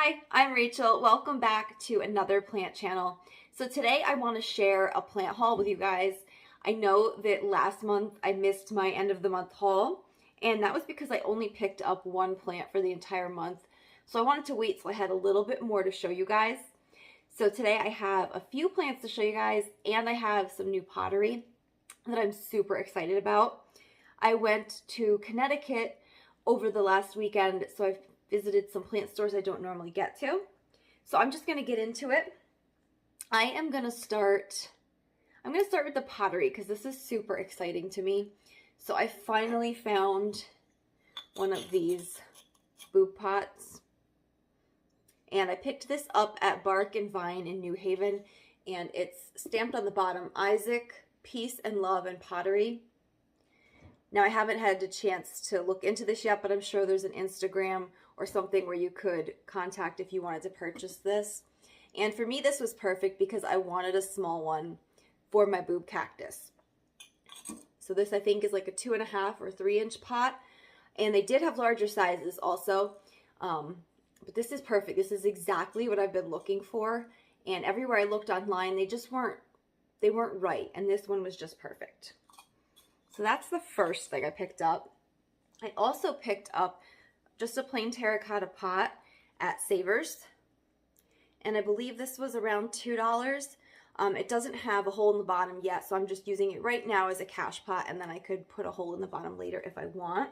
Hi, I'm Rachel. Welcome back to another plant channel. So today I want to share a plant haul with you guys. I know that last month I missed my end of the month haul, and that was because I only picked up one plant for the entire month. So I wanted to wait till I had a little bit more to show you guys. So today I have a few plants to show you guys, and I have some new pottery that I'm super excited about. I went to Connecticut over the last weekend, so I've visited some plant stores I don't normally get to. So I'm just going to get into it. I'm going to start with the pottery because this is super exciting to me. So I finally found one of these boob pots. And I picked this up at Bark and Vine in New Haven. And it's stamped on the bottom, Isaac, Peace and Love and Pottery. Now, I haven't had a chance to look into this yet, but I'm sure there's an Instagram or something where you could contact if you wanted to purchase this. And for me, this was perfect because I wanted a small one for my boob cactus. So this, I think, is like a 2.5 or 3 inch pot. And they did have larger sizes also. But this is perfect. This is exactly what I've been looking for. And everywhere I looked online, they weren't right. And this one was just perfect. So that's the first thing I picked up. I also picked up just a plain terracotta pot at Savers. And I believe this was around $2. It doesn't have a hole in the bottom yet, so I'm just using it right now as a cash pot, and then I could put a hole in the bottom later if I want.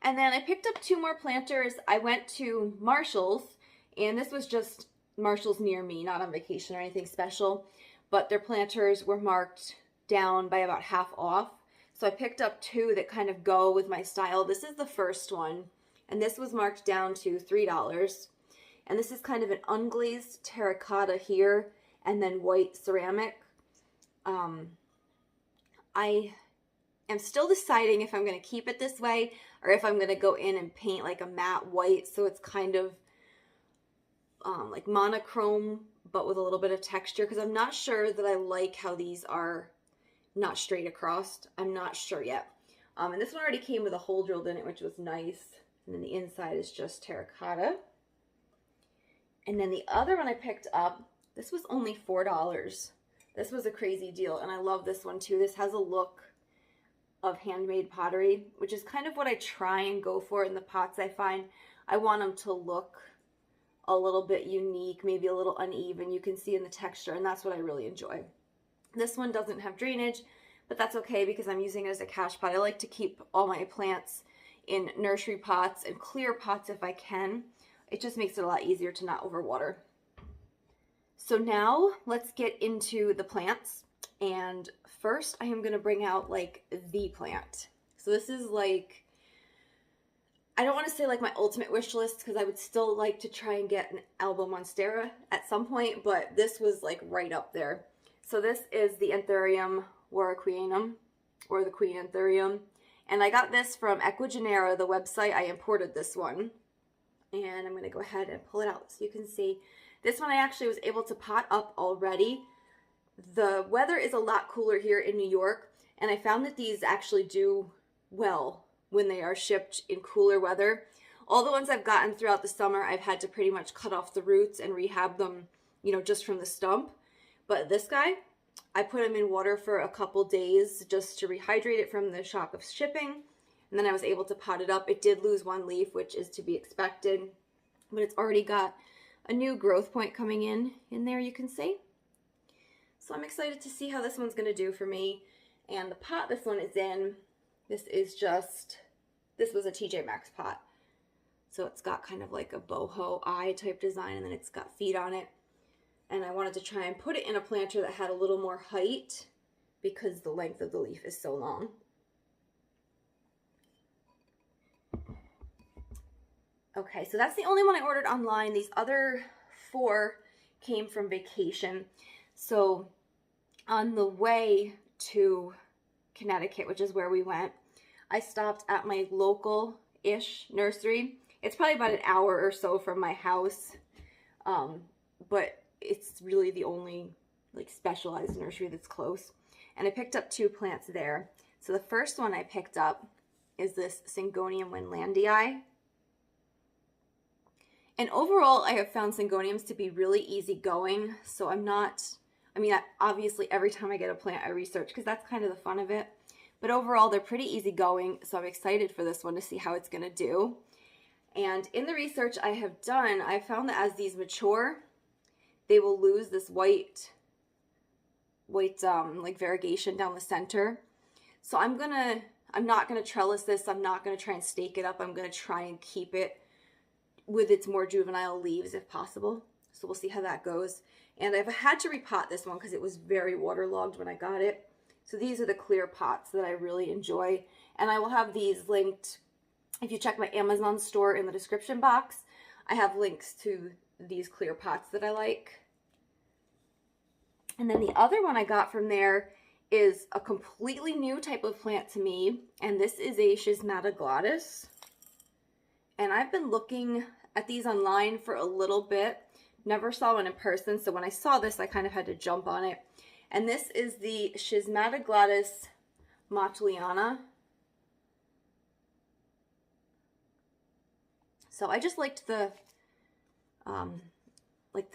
And then I picked up 2 more planters. I went to Marshall's, and this was just Marshall's near me, not on vacation or anything special. But their planters were marked down by about half off. So I picked up 2 that kind of go with my style. This is the first one, and this was marked down to $3. And this is kind of an unglazed terracotta here, and then white ceramic. I am still deciding if I'm going to keep it this way, or if I'm going to go in and paint like a matte white, so it's kind of like monochrome, but with a little bit of texture, because I'm not sure that I like how these are not straight across. I'm not sure yet. And this one already came with a hole drilled in it, which was nice. And then the inside is just terracotta. And then the other one I picked up, this was only $4. This was a crazy deal, and I love this one too. This has a look of handmade pottery, which is kind of what I try and go for in the pots I find. I want them to look a little bit unique, maybe a little uneven. You can see in the texture, and that's what I really enjoy. This one doesn't have drainage, but that's okay because I'm using it as a cash pot. I like to keep all my plants in nursery pots and clear pots if I can. It just makes it a lot easier to not overwater. So now let's get into the plants. And first I am going to bring out like the plant. So this is like, I don't want to say like my ultimate wish list because I would still like to try and get an Alba Monstera at some point, but this was like right up there. So this is the Ethereum Warraqueanum, or the Queen Ethereum. And I got this from Equigenera, the website. I imported this one. And I'm going to go ahead and pull it out so you can see. This one I actually was able to pot up already. The weather is a lot cooler here in New York, and I found that these actually do well when they are shipped in cooler weather. All the ones I've gotten throughout the summer, I've had to pretty much cut off the roots and rehab them, you know, just from the stump. But this guy, I put him in water for a couple days just to rehydrate it from the shock of shipping. And then I was able to pot it up. It did lose 1 leaf, which is to be expected, but it's already got a new growth point coming in there, you can see. So I'm excited to see how this one's going to do for me. And the pot this one is in, this was a TJ Maxx pot. So it's got kind of like a boho eye type design, and then it's got feet on it. And I wanted to try and put it in a planter that had a little more height because the length of the leaf is so long. Okay, so that's the only one I ordered online. These other 4 came from vacation. So on the way to Connecticut, which is where we went, I stopped at my local-ish nursery. It's probably about an hour or so from my house, but it's really the only like specialized nursery that's close. And I picked up 2 plants there. So the first one I picked up is this Syngonium Windlandii. And overall, I have found Syngoniums to be really easygoing. So obviously every time I get a plant, I research because that's kind of the fun of it. But overall, they're pretty easygoing. So I'm excited for this one to see how it's going to do. And in the research I have done, I found that as these mature, they will lose this white like variegation down the center. So I'm not gonna trellis this. I'm not gonna try and stake it up. I'm gonna try and keep it with its more juvenile leaves if possible. So we'll see how that goes. And I've had to repot this one because it was very waterlogged when I got it. So these are the clear pots that I really enjoy. And I will have these linked. If you check my Amazon store in the description box, I have links to these clear pots that I like. And then the other one I got from there is a completely new type of plant to me, and this is a Shizmata Gladys. And I've been looking at these online for a little bit, never saw one in person, so when I saw this, I kind of had to jump on it. And this is the Shizmata Gladys Matchliana. So I just liked the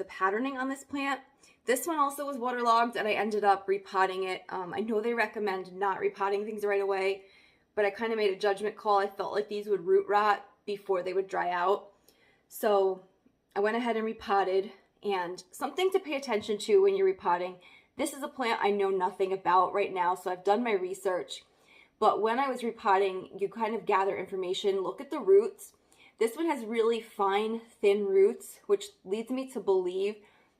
patterning on this plant. This one also was waterlogged and I ended up repotting it. I know they recommend not repotting things right away, but I kind of made a judgment call. I felt like these would root rot before they would dry out. So I went ahead and repotted. And something to pay attention to when you're repotting, this is a plant I know nothing about right now, so I've done my research. But when I was repotting, you kind of gather information, look at the roots. This one has really fine, thin roots, which leads me to believe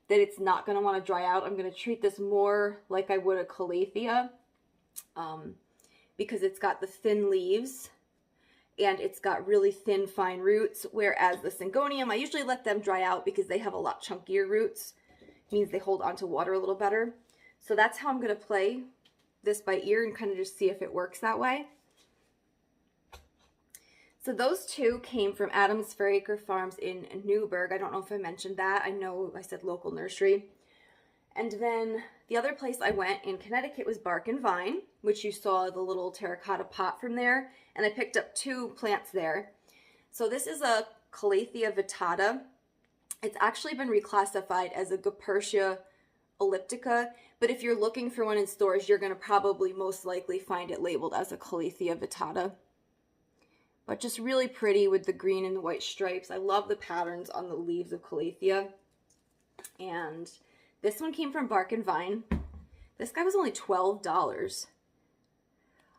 that it's not going to want to dry out. I'm going to treat this more like I would a Calathea because it's got the thin leaves and it's got really thin, fine roots, whereas the Syngonium, I usually let them dry out because they have a lot chunkier roots. It means they hold onto water a little better. So that's how I'm going to play this by ear and kind of just see if it works that way. So those two came from Adam's Fairacre Farms in Newburgh. I don't know if I mentioned that. I know I said local nursery. And then the other place I went in Connecticut was Bark and Vine, which you saw the little terracotta pot from there. And I picked up two plants there. So this is a Calathea Vitada. It's actually been reclassified as a Gupertia elliptica. But if you're looking for one in stores, you're going to probably most likely find it labeled as a Calathea Vitada. But just really pretty with the green and the white stripes. I love the patterns on the leaves of Calathea. And this one came from Bark and Vine. This guy was only $12.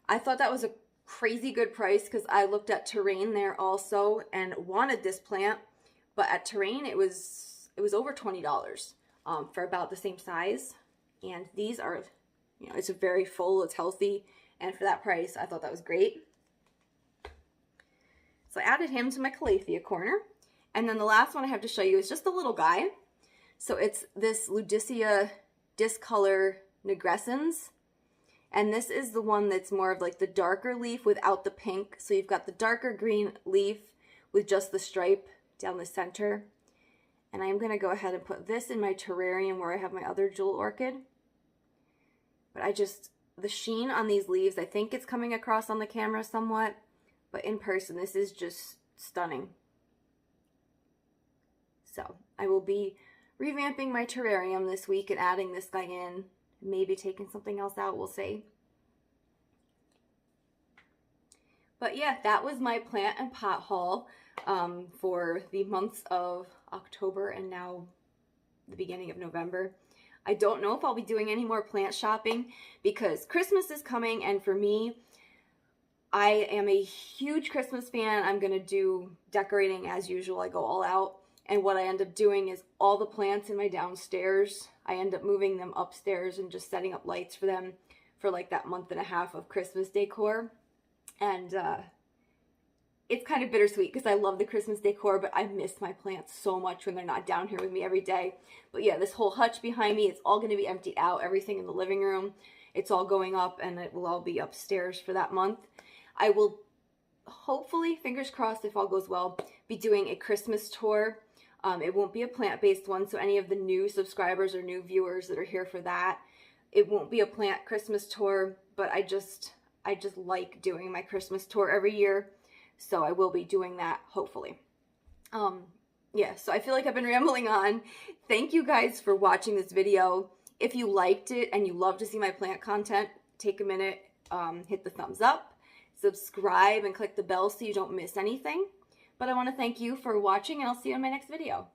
I thought that was a crazy good price because I looked at Terrain there also and wanted this plant. But at Terrain, it was over $20 for about the same size. And these are, it's very full, it's healthy. And for that price, I thought that was great. So I added him to my Calathea corner. And then the last one I have to show you is just a little guy. So it's this Ludicea discolor nigrescens. And this is the one that's more of like the darker leaf without the pink. So you've got the darker green leaf with just the stripe down the center. And I'm going to go ahead and put this in my terrarium where I have my other jewel orchid. But the sheen on these leaves, I think it's coming across on the camera somewhat. But in person, this is just stunning. So I will be revamping my terrarium this week and adding this guy in. Maybe taking something else out, we'll see. But yeah, that was my plant and pot haul for the months of October and now the beginning of November. I don't know if I'll be doing any more plant shopping because Christmas is coming, and for me, I am a huge Christmas fan. I'm going to do decorating as usual. I go all out. And what I end up doing is all the plants in my downstairs, I end up moving them upstairs and just setting up lights for them for like that month and a half of Christmas decor. And it's kind of bittersweet because I love the Christmas decor, but I miss my plants so much when they're not down here with me every day. But yeah, this whole hutch behind me, it's all going to be emptied out. Everything in the living room, it's all going up, and it will all be upstairs for that month. I will hopefully, fingers crossed if all goes well, be doing a Christmas tour. It won't be a plant-based one, so any of the new subscribers or new viewers that are here for that, it won't be a plant Christmas tour, but I just like doing my Christmas tour every year, so I will be doing that, hopefully. Yeah, so I feel like I've been rambling on. Thank you guys for watching this video. If you liked it and you love to see my plant content, take a minute, hit the thumbs up, subscribe, and click the bell so you don't miss anything. But I want to thank you for watching, and I'll see you in my next video.